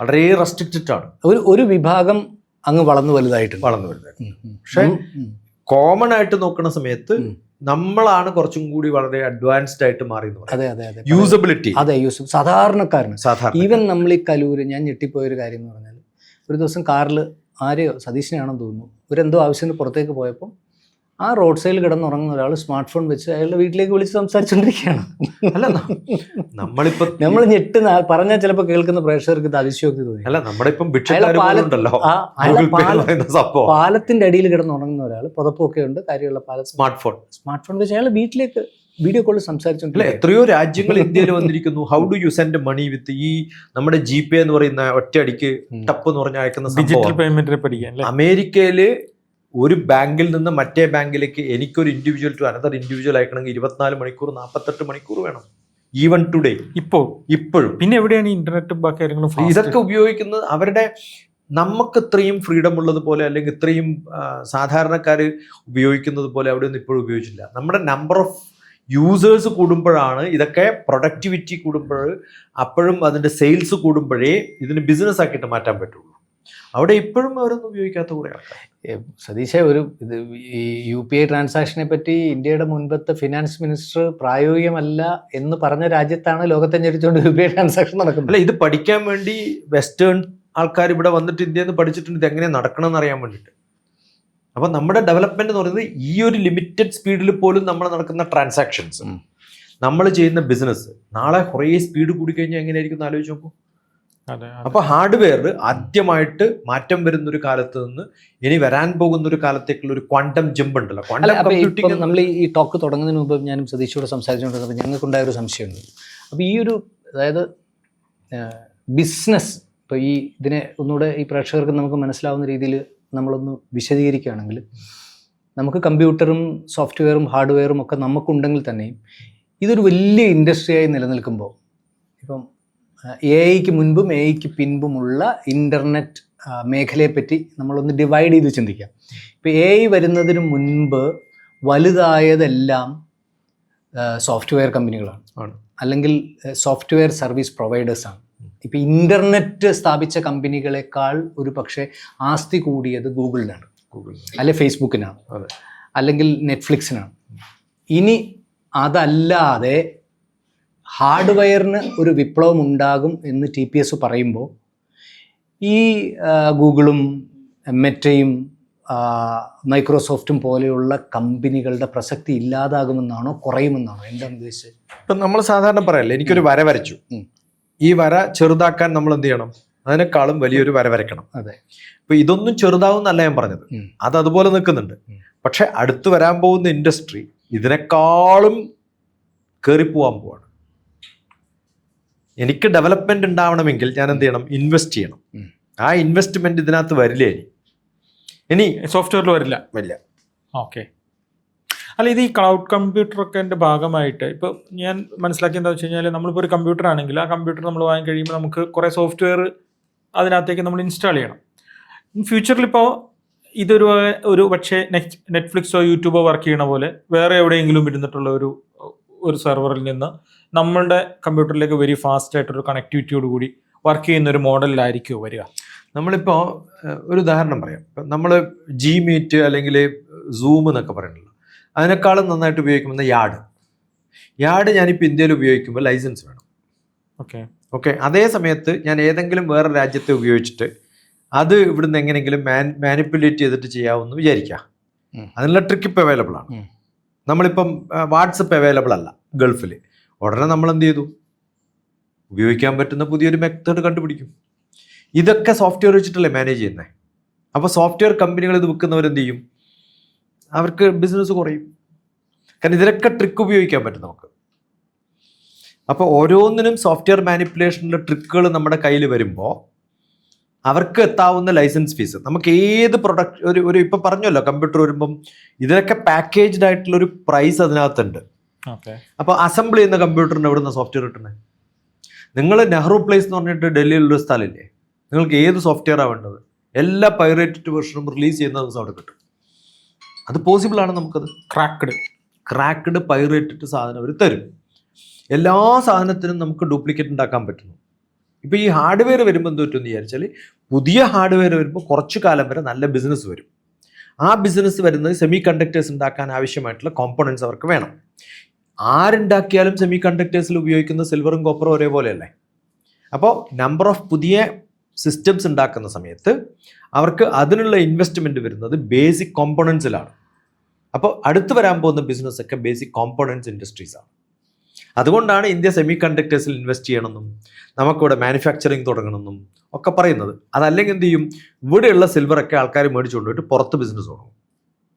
Speaker 1: വളരെ റെസ്ട്രിക്റ്റഡ് ആണ്.
Speaker 3: ഒരു വിഭാഗം അങ്ങ് വളർന്നു വലുതായിട്ട്.
Speaker 1: പക്ഷെ കോമൺ ആയിട്ട് നോക്കുന്ന സമയത്ത് നമ്മളാണ് കുറച്ചും കൂടി വളരെ അഡ്വാൻസ്ഡ് ആയിട്ട് മാറി. യൂസബിലിറ്റി,
Speaker 3: സാധാരണക്കാരന്. ഈവൻ നമ്മൾ ഈ കലൂര്, ഞാൻ ഞെട്ടിപ്പോയൊരു കാര്യം എന്ന് പറഞ്ഞാൽ, ഒരു ദിവസം കാറിൽ ആരെയോ സതീശനെയാണെന്ന് തോന്നുന്നു, ഒരെന്തോ ആവശ്യത്തിന് പുറത്തേക്ക് പോയപ്പോൾ ആ റോഡ് സൈഡിൽ കിടന്നുറങ്ങുന്ന ഒരാൾ സ്മാർട്ട് ഫോൺ വെച്ച് അയാളുടെ വീട്ടിലേക്ക് വിളിച്ച് സംസാരിച്ചുകൊണ്ടിരിക്കുകയാണ്.
Speaker 1: അല്ല നമ്മളിപ്പോ
Speaker 3: നമ്മൾ പറഞ്ഞാൽ ചിലപ്പോൾ കേൾക്കുന്ന പ്രേക്ഷകർക്ക് ഇത് അതിശയോക്തി തോന്നി.
Speaker 1: അല്ല നമ്മുടെ ഇപ്പം ഭിക്ഷക്കാരുണ്ടല്ലോ
Speaker 3: പാലത്തിന്റെ അടിയിൽ കിടന്നുറങ്ങുന്ന ഒരാൾ പുതപ്പൊക്കെ ഉണ്ട്, കാര്യമുള്ള
Speaker 1: സ്മാർട്ട്
Speaker 3: ഫോൺ വെച്ച് അയാൾ വീട്ടിലേക്ക് വീഡിയോ കോളിൽ സംസാരിച്ചോണ്ടില്ല.
Speaker 1: എത്രയോ രാജ്യങ്ങൾ ഇന്ത്യയിൽ വന്നിരിക്കുന്നു. How do you send money with ഈ നമ്മുടെ GPay എന്ന് പറയുന്ന ഒറ്റയടിക്ക് ടപ്പ് എന്ന് പറഞ്ഞ അയക്കുന്ന
Speaker 2: ഡിജിറ്റൽ പേയ്മെന്റിനെ പഠിക്കാൻ.
Speaker 1: അമേരിക്കയില് ഒരു ബാങ്കിൽ നിന്ന് മറ്റേ ബാങ്കിലേക്ക് എനിക്കൊരു ഇൻഡിവിജ്വൽ ടു അനദർ ഇൻഡിവിജ്വൽ അയക്കണമെങ്കിൽ 24 മണിക്കൂർ 48 മണിക്കൂർ വേണം. ഈവൻ ടുഡേ ഇപ്പോഴും.
Speaker 2: പിന്നെ എവിടെയാണ് ഇന്റർനെറ്റും ബാക്കി കാര്യങ്ങളും
Speaker 1: ഇതൊക്കെ ഉപയോഗിക്കുന്നത്? അവരുടെ നമുക്ക് ഇത്രയും ഫ്രീഡം ഉള്ളത് പോലെ അല്ലെങ്കിൽ ഇത്രയും സാധാരണക്കാർ ഉപയോഗിക്കുന്നത് പോലെ അവിടെ ഒന്നും ഇപ്പോഴും ഉപയോഗിച്ചില്ല. നമ്മുടെ നമ്പർ ഓഫ് യൂസേഴ്സ് കൂടുമ്പോഴാണ് ഇതൊക്കെ പ്രൊഡക്ടിവിറ്റി കൂടുമ്പോൾ, അപ്പോഴും അതിൻ്റെ സെയിൽസ് കൂടുമ്പോഴേ ഇതിന് ബിസിനസ് ആക്കിയിട്ട് മാറ്റാൻ പറ്റുള്ളൂ. അവിടെ ഇപ്പോഴും അവരൊന്നും ഉപയോഗിക്കാത്ത കുറേ ആൾക്കാർ.
Speaker 3: സതീശേ, ഈ UPI ട്രാൻസാക്ഷനെ പറ്റി ഇന്ത്യയുടെ മുൻപത്തെ ഫിനാൻസ് മിനിസ്റ്റർ പ്രായോഗികമല്ല എന്ന് പറഞ്ഞ രാജ്യത്താണ് ലോകത്തെ ഞെരിച്ചുകൊണ്ട് UPI ട്രാൻസാക്ഷൻ നടക്കുന്നത്.
Speaker 1: അല്ല, ഇത് പഠിക്കാൻ വേണ്ടി വെസ്റ്റേൺ ആൾക്കാർ ഇവിടെ വന്നിട്ട് ഇന്ത്യയിൽ നിന്ന് പഠിച്ചിട്ടുണ്ട് ഇത് എങ്ങനെ നടക്കണമെന്ന് അറിയാൻ വേണ്ടിയിട്ട്. അപ്പം നമ്മുടെ ഡെവലപ്മെന്റ് എന്ന് പറയുന്നത് ഈ ഒരു ലിമിറ്റഡ് സ്പീഡിൽ പോലും നമ്മൾ നടക്കുന്ന ട്രാൻസാക്ഷൻസ്, നമ്മൾ ചെയ്യുന്ന ബിസിനസ് നാളെ കുറേ സ്പീഡ് കൂടിക്കഴിഞ്ഞാൽ എങ്ങനെയായിരിക്കും ആലോചിച്ച് നോക്കൂ. അപ്പൊ ഹാർഡ്വെയർ ആദ്യമായിട്ട് മാറ്റം വരുന്ന ഒരു കാലത്ത് നിന്ന് ഇനി വരാൻ പോകുന്ന ഒരു കാലത്തേക്കുള്ള ഒരു ക്വാണ്ടം ജമ്പ് ഉണ്ടല്ലോ. ക്വാണ്ടം കമ്പ്യൂട്ടിംഗ്
Speaker 3: നമ്മൾ ഈ ടോക്ക് തുടങ്ങുന്നതിന് മുമ്പ് ഞാനും സതീശോട് സംസാരിച്ചുകൊണ്ടിരുന്നപ്പോൾ ഞങ്ങൾക്കുണ്ടായ ഒരു സംശയമുണ്ട്. അപ്പോൾ ഈ ഒരു അതായത് ബിസിനസ്, ഇപ്പോൾ ഈ ഇതിനെ ഒന്നുകൂടെ ഈ പ്രേക്ഷകർക്ക് നമുക്ക് മനസ്സിലാവുന്ന രീതിയിൽ നമ്മളൊന്ന് വിശദീകരിക്കുകയാണെങ്കിൽ, നമുക്ക് കമ്പ്യൂട്ടറും സോഫ്റ്റ്വെയറും ഹാർഡ്വെയറും ഒക്കെ നമുക്കുണ്ടെങ്കിൽ തന്നെയും ഇതൊരു വലിയ ഇൻഡസ്ട്രിയായി നിലനിൽക്കുമ്പോൾ, ഇപ്പം AI-ക്ക് മുൻപും AI-ക്ക് പിൻപുമുള്ള ഇൻ്റർനെറ്റ് മേഖലയെപ്പറ്റി നമ്മളൊന്ന് ഡിവൈഡ് ചെയ്ത് ചിന്തിക്കാം. ഇപ്പോൾ AI വരുന്നതിന് മുൻപ് വലുതായതെല്ലാം സോഫ്റ്റ്വെയർ കമ്പനികളാണ്, അല്ലെങ്കിൽ സോഫ്റ്റ്വെയർ സർവീസ് പ്രൊവൈഡേഴ്സാണ്. ഇപ്പോൾ ഇൻ്റർനെറ്റ് സ്ഥാപിച്ച കമ്പനികളെക്കാൾ ഒരു പക്ഷേ ആസ്തി കൂടിയത് ഗൂഗിളിനാണ്, അല്ലെ ഫേസ്ബുക്കിനാണ്, അല്ലെങ്കിൽ നെറ്റ്ഫ്ലിക്സിനാണ്. ഇനി അതല്ലാതെ ഹാർഡ്വെയറിന് ഒരു വിപ്ലവം ഉണ്ടാകും എന്ന് TPS പറയുമ്പോൾ ഈ ഗൂഗിളും മെറ്റയും മൈക്രോസോഫ്റ്റും പോലെയുള്ള കമ്പനികളുടെ പ്രസക്തി ഇല്ലാതാകുമെന്നാണോ കുറയുമെന്നാണോ? എന്താണ് ഉദ്ദേശിച്ചത്?
Speaker 1: ഇപ്പം നമ്മൾ സാധാരണ പറയല്ലേ, എനിക്കൊരു വര വരച്ചു, ഈ വര ചെറുതാക്കാൻ നമ്മൾ എന്ത് ചെയ്യണം? അതിനേക്കാളും വലിയൊരു വര വരയ്ക്കണം.
Speaker 3: അതെ.
Speaker 1: ഇപ്പൊ ഇതൊന്നും ചെറുതാവുന്നല്ല ഞാൻ പറഞ്ഞത്, അത് അതുപോലെ നിൽക്കുന്നുണ്ട്. പക്ഷെ അടുത്ത് വരാൻ പോകുന്ന ഇൻഡസ്ട്രി ഇതിനേക്കാളും കയറിപ്പോവാൻ പോവാണ്. എനിക്ക് ഡെവലപ്മെന്റ് ഉണ്ടാവണമെങ്കിൽ ഞാൻ എന്ത് ചെയ്യണം? ഇൻവെസ്റ്റ് ചെയ്യണം. ആ ഇൻവെസ്റ്റ്മെന്റ് ഇതിനകത്ത് വരില്ലേ? ഇനി
Speaker 2: സോഫ്റ്റ്വെയറിൽ വരില്ല. ഓക്കെ. അല്ല, ഇത് ഈ ക്ലൗഡ് കമ്പ്യൂട്ടറൊക്കെ ഭാഗമായിട്ട് ഇപ്പോൾ ഞാൻ മനസ്സിലാക്കിയത് എന്താ വെച്ച് കഴിഞ്ഞാൽ, നമ്മളിപ്പോൾ ഒരു കമ്പ്യൂട്ടർ ആണെങ്കിൽ ആ കമ്പ്യൂട്ടർ നമ്മൾ വാങ്ങി കഴിയുമ്പോൾ നമുക്ക് കുറേ സോഫ്റ്റ്വെയർ അതിനകത്തേക്ക് നമ്മൾ ഇൻസ്റ്റാൾ ചെയ്യണം. ഇൻ ഫ്യൂച്ചറിൽ ഇപ്പോൾ ഇതൊരു പക്ഷേ നെറ്റ്ഫ്ലിക്സോ യൂട്യൂബോ വർക്ക് ചെയ്യണ പോലെ വേറെ എവിടെയെങ്കിലും ഇരുന്നിട്ടുള്ള ഒരു സെർവറിൽ നിന്ന് നമ്മളുടെ കമ്പ്യൂട്ടറിലേക്ക് വെരി ഫാസ്റ്റ് ആയിട്ടൊരു കണക്ടിവിറ്റിയോട് കൂടി വർക്ക് ചെയ്യുന്ന ഒരു മോഡലിലായിരിക്കുമോ വരിക?
Speaker 1: നമ്മളിപ്പോൾ ഒരു ഉദാഹരണം പറയാം. ഇപ്പം നമ്മൾ Gmeet അല്ലെങ്കിൽ Zoom എന്നൊക്കെ പറയുന്നുള്ളൂ, അതിനേക്കാളും നന്നായിട്ട് ഉപയോഗിക്കുന്നത് യാഡ് ഞാനിപ്പോൾ ഇന്ത്യയിൽ ഉപയോഗിക്കുമ്പോൾ ലൈസൻസ് വേണം. ഓക്കെ. അതേ സമയത്ത് ഞാൻ ഏതെങ്കിലും വേറെ രാജ്യത്തെ ഉപയോഗിച്ചിട്ട് അത് ഇവിടുന്ന് എങ്ങനെയെങ്കിലും മാനിപ്പുലേറ്റ് ചെയ്തിട്ട് ചെയ്യാമെന്ന് വിചാരിക്കാം. അതിനുള്ള ട്രിക്ക് ഇപ്പോൾ അവൈലബിൾ ആണ്. നമ്മളിപ്പം വാട്സപ്പ് അവൈലബിൾ അല്ല ഗൾഫിൽ, ഉടനെ നമ്മൾ എന്ത് ചെയ്തു? ഉപയോഗിക്കാൻ പറ്റുന്ന പുതിയൊരു മെത്തേഡ് കണ്ടുപിടിക്കും. ഇതൊക്കെ സോഫ്റ്റ്വെയർ വെച്ചിട്ടല്ലേ മാനേജ് ചെയ്യുന്നത്. അപ്പോൾ സോഫ്റ്റ്വെയർ കമ്പനികൾ ഇത് വിൽക്കുന്നവരെന്ത് ചെയ്യും? അവർക്ക് ബിസിനസ് കുറയും. കാരണം ഇതിലൊക്കെ ട്രിക്ക് ഉപയോഗിക്കാൻ പറ്റും നമുക്ക്. അപ്പോൾ ഓരോന്നിനും സോഫ്റ്റ്വെയർ മാനിപ്പുലേഷനിലെ ട്രിക്കുകൾ നമ്മുടെ കയ്യിൽ വരുമ്പോൾ അവർക്ക് എത്താവുന്ന ലൈസൻസ് ഫീസ് നമുക്ക് ഏത് പ്രൊഡക്റ്റ് ഒരു ഇപ്പം പറഞ്ഞല്ലോ, കമ്പ്യൂട്ടർ വരുമ്പം ഇതിലൊക്കെ പാക്കേജ്ഡ് ആയിട്ടുള്ളൊരു പ്രൈസ് അതിനകത്തുണ്ട്. അപ്പോൾ അസംബിൾ ചെയ്യുന്ന കമ്പ്യൂട്ടറിന് എവിടുന്ന സോഫ്റ്റ്വെയർ കിട്ടുന്നത്? നിങ്ങൾ നെഹ്റു പ്ലേസ് എന്ന് പറഞ്ഞിട്ട് ഡൽഹിയിലുള്ളൊരു സ്ഥലമില്ലേ, നിങ്ങൾക്ക് ഏത് സോഫ്റ്റ്വെയറാണ് വേണ്ടത്? എല്ലാ പൈറേറ്റഡ് വെർഷനും റിലീസ് ചെയ്യുന്ന ദിവസം അവിടെ കിട്ടും. അത് പോസിബിൾ ആണ്. നമുക്കത് ക്രാക്ക്ഡ് പൈറേറ്റഡ് സാധനം അവർ തരും. എല്ലാ സാധനത്തിനും നമുക്ക് ഡ്യൂപ്ലിക്കേറ്റ് ഉണ്ടാക്കാൻ പറ്റുന്നു. ഇപ്പോൾ ഈ ഹാർഡ്വെയർ വരുമ്പോൾ എന്ത് പറ്റുമെന്ന് വിചാരിച്ചാൽ, പുതിയ ഹാർഡ്വെയർ വരുമ്പോൾ കുറച്ചു കാലം വരെ നല്ല ബിസിനസ് വരും. ആ ബിസിനസ് വരുന്നത് സെമി കണ്ടക്ടേഴ്സ് ഉണ്ടാക്കാൻ ആവശ്യമായിട്ടുള്ള കോമ്പണൻസ് അവർക്ക് വേണം. ആരുണ്ടാക്കിയാലും സെമി കണ്ടക്ടേഴ്സിൽ ഉപയോഗിക്കുന്ന സിൽവറും കോപ്പറും ഒരേപോലെയല്ലേ. അപ്പോൾ നമ്പർ ഓഫ് പുതിയ സിസ്റ്റംസ് ഉണ്ടാക്കുന്ന സമയത്ത് അവർക്ക് അതിനുള്ള ഇൻവെസ്റ്റ്മെൻറ്റ് വരുന്നത് ബേസിക് കോമ്പണൻസിലാണ്. അപ്പോൾ അടുത്ത് വരാൻ പോകുന്ന ബിസിനസ്സൊക്കെ ബേസിക് കോമ്പോണൻസ് ഇൻഡസ്ട്രീസാണ്. അതുകൊണ്ടാണ് ഇന്ത്യ സെമി കണ്ടക്ടേഴ്സിൽ ഇൻവെസ്റ്റ് ചെയ്യണമെന്നും നമുക്കിവിടെ മാനുഫാക്ചറിങ് തുടങ്ങണമെന്നും ഒക്കെ പറയുന്നത്. അതല്ലെങ്കിൽ എന്ത് ചെയ്യും, ഇവിടെയുള്ള സിൽവറൊക്കെ ആൾക്കാർ മേടിച്ചുകൊണ്ട് പോയിട്ട് പുറത്ത് ബിസിനസ് തുടങ്ങും.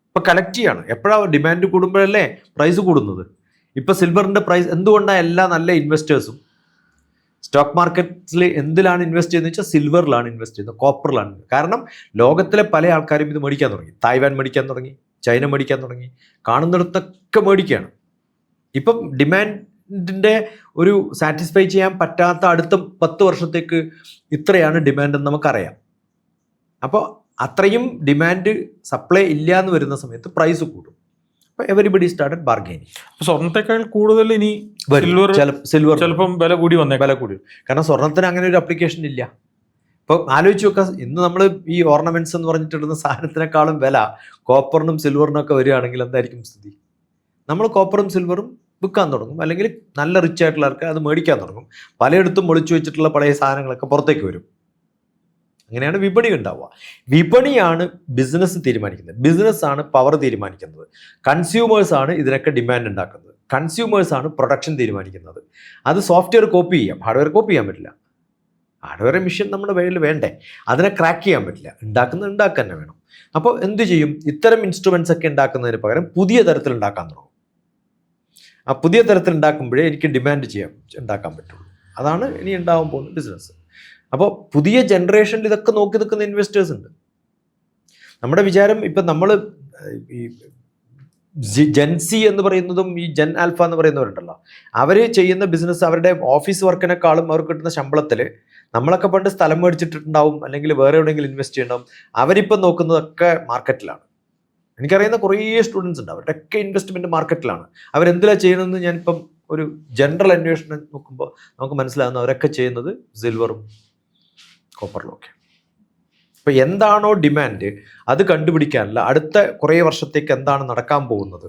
Speaker 1: ഇപ്പോൾ കളക്ട് ചെയ്യാണ്. എപ്പോഴാണ് ഡിമാൻഡ് കൂടുമ്പോഴല്ലേ പ്രൈസ് കൂടുന്നത്. ഇപ്പോൾ സിൽവറിൻ്റെ പ്രൈസ് എന്തുകൊണ്ടാണ് എല്ലാ നല്ല ഇൻവെസ്റ്റേഴ്സും സ്റ്റോക്ക് മാർക്കറ്റിൽ എന്തിലാണ് ഇൻവെസ്റ്റ് ചെയ്യുന്നത് വെച്ചാൽ സിൽവറിലാണ് ഇൻവെസ്റ്റ് ചെയ്യുന്നത്, കോപ്പറിലാണ്. കാരണം ലോകത്തിലെ പല ആൾക്കാരും ഇത് മേടിക്കാൻ തുടങ്ങി. തായ്വാൻ മേടിക്കാൻ തുടങ്ങി, ചൈന മേടിക്കാൻ തുടങ്ങി, കാണുന്നിടത്തൊക്കെ മേടിക്കുകയാണ്. ഇപ്പം ഡിമാൻഡിൻ്റെ ഒരു സാറ്റിസ്ഫൈ ചെയ്യാൻ പറ്റാത്ത അടുത്ത 10 വർഷത്തേക്ക് ഇത്രയാണ് ഡിമാൻഡ് എന്ന് നമുക്കറിയാം. അപ്പോൾ അത്രയും ഡിമാൻഡ് സപ്ലൈ ഇല്ല എന്ന് വരുന്ന സമയത്ത് പ്രൈസ് കൂടും. അപ്പോൾ എവരിബഡി സ്റ്റാർട്ടഡ് ബാർഗൈനിങ്.
Speaker 2: സ്വർണ്ണത്തെക്കാൾ കൂടുതൽ ഇനി
Speaker 1: സിൽവർ
Speaker 2: ചിലപ്പം വില കൂടി
Speaker 1: വില കൂടി. കാരണം സ്വർണ്ണത്തിന് അങ്ങനെ ഒരു അപ്ലിക്കേഷൻ ഇല്ല. ഇപ്പോൾ ആലോചിച്ച് നോക്കുക, ഇന്ന് നമ്മൾ ഈ ഓർണമെന്റ്സ് എന്ന് പറഞ്ഞിട്ടിടുന്ന സാധനത്തിനേക്കാളും വില കോപ്പറിനും സിൽവറിനും ഒക്കെ വരികയാണെങ്കിൽ എന്തായിരിക്കും സ്ഥിതി? നമ്മൾ കോപ്പറും സിൽവറും വിൽക്കാൻ തുടങ്ങും, അല്ലെങ്കിൽ നല്ല റിച്ച് ആയിട്ടുള്ള ആൾക്ക് അത് മേടിക്കാൻ തുടങ്ങും. പലയിടത്തും ഒളിച്ചു വെച്ചിട്ടുള്ള പഴയ സാധനങ്ങളൊക്കെ പുറത്തേക്ക് വരും. അങ്ങനെയാണ് വിപണി ഉണ്ടാവുക. വിപണിയാണ് ബിസിനസ് തീരുമാനിക്കുന്നത്. ബിസിനസ്സാണ് പവർ തീരുമാനിക്കുന്നത്. കൺസ്യൂമേഴ്സാണ് ഇതിനൊക്കെ ഡിമാൻഡ് ഉണ്ടാക്കുന്നത്. കൺസ്യൂമേഴ്സാണ് പ്രൊഡക്ഷൻ തീരുമാനിക്കുന്നത്. അത് സോഫ്റ്റ്വെയർ കോപ്പി ചെയ്യാം, ഹാർഡ്വെയർ കോപ്പി ചെയ്യാൻ പറ്റില്ല. ഹാർഡ്വെയർ മെഷീൻ നമ്മുടെ കയ്യിൽ വേണ്ടേ, അതിനെ ക്രാക്ക് ചെയ്യാൻ പറ്റില്ല. ഉണ്ടാക്കാൻ തന്നെ വേണം. അപ്പോൾ എന്ത് ചെയ്യും, ഇത്തരം ഇൻസ്ട്രുമെൻറ്റ്സ് ഒക്കെ ഉണ്ടാക്കുന്നതിന് പകരം പുതിയ തരത്തിൽ ഉണ്ടാക്കാൻ തുടങ്ങും. ആ പുതിയ തരത്തിൽ ഉണ്ടാക്കുമ്പോഴേ എനിക്ക് ഡിമാൻഡ് ഉണ്ടാക്കാൻ പറ്റുള്ളൂ. അതാണ് ഇനി ഉണ്ടാവാൻ പോകുന്ന ബിസിനസ്. അപ്പോൾ പുതിയ ജനറേഷനിൽ ഇതൊക്കെ നോക്കി നിൽക്കുന്ന ഇൻവെസ്റ്റേഴ്സ് ഉണ്ട്. നമ്മുടെ വിചാരം ഇപ്പം നമ്മൾ ഈ ജെൻസി എന്ന് പറയുന്നതും ഈ ജെൻ ആൽഫ എന്ന് പറയുന്നവരുണ്ടല്ലോ, അവർ ചെയ്യുന്ന ബിസിനസ് അവരുടെ ഓഫീസ് വർക്കിനെക്കാളും അവർക്ക് കിട്ടുന്ന ശമ്പളത്തിൽ നമ്മളൊക്കെ പണ്ട് സ്ഥലം മേടിച്ചിട്ടുണ്ടാവും, അല്ലെങ്കിൽ വേറെ എവിടെയെങ്കിലും ഇൻവെസ്റ്റ് ചെയ്യണ്ടാവും. അവരിപ്പം നോക്കുന്നതൊക്കെ മാർക്കറ്റിലാണ്. എനിക്കറിയുന്ന കുറേ സ്റ്റുഡൻസ് ഉണ്ട്, അവരുടെയൊക്കെ ഇൻവെസ്റ്റ്മെൻറ്റ് മാർക്കറ്റിലാണ്. അവരെന്തിലാണ് ചെയ്യണമെന്ന് ഞാനിപ്പം ഒരു ജനറൽ അന്വേഷണം നോക്കുമ്പോൾ നമുക്ക് മനസ്സിലാകുന്ന അവരൊക്കെ ചെയ്യുന്നത് സിൽവറും കോപ്പറിലും ഒക്കെ. അപ്പോൾ എന്താണോ ഡിമാൻഡ് അത് കണ്ടുപിടിക്കാനല്ല, അടുത്ത കുറേ വർഷത്തേക്ക് എന്താണ് നടക്കാൻ പോകുന്നത്,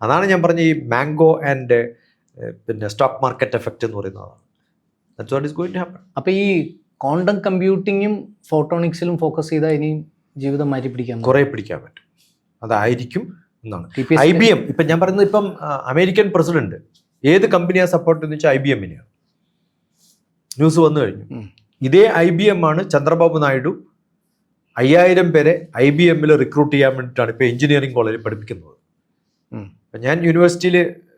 Speaker 1: അതാണ് ഞാൻ പറഞ്ഞ ഈ മാംഗോ ആൻഡ് പിന്നെ സ്റ്റോക്ക് മാർക്കറ്റ് എഫക്റ്റ് എന്ന് പറയുന്നതാണ്. That's what is going to happen.
Speaker 3: അപ്പോൾ ഈ ക്വാണ്ടം കമ്പ്യൂട്ടിങ്ങും ഫോട്ടോണിക്സിലും ഫോക്കസ് ചെയ്താൽ ഇനിയും ജീവിതം മാറ്റി
Speaker 1: കുറേ പിടിക്കാൻ പറ്റും. അതായിരിക്കും എന്നാണ്. IBM ഇപ്പം ഞാൻ പറയുന്നത്, ഇപ്പം അമേരിക്കൻ പ്രസിഡന്റ് ഏത് കമ്പനിയാണ് സപ്പോർട്ട് എന്ന് വെച്ചാൽ IBM-നെയാണ്. ന്യൂസ് വന്നു കഴിഞ്ഞു. ഇതേ IBM ആണ് ചന്ദ്രബാബു നായിഡു 5000 പേരെ IBM-ൽ റിക്രൂട്ട് ചെയ്യാൻ വേണ്ടിയിട്ടാണ് ഇപ്പോൾ എഞ്ചിനീയറിംഗ് കോളേജിൽ പഠിപ്പിക്കുന്നത്. ഞാൻ യൂണിവേഴ്സിറ്റിയിൽ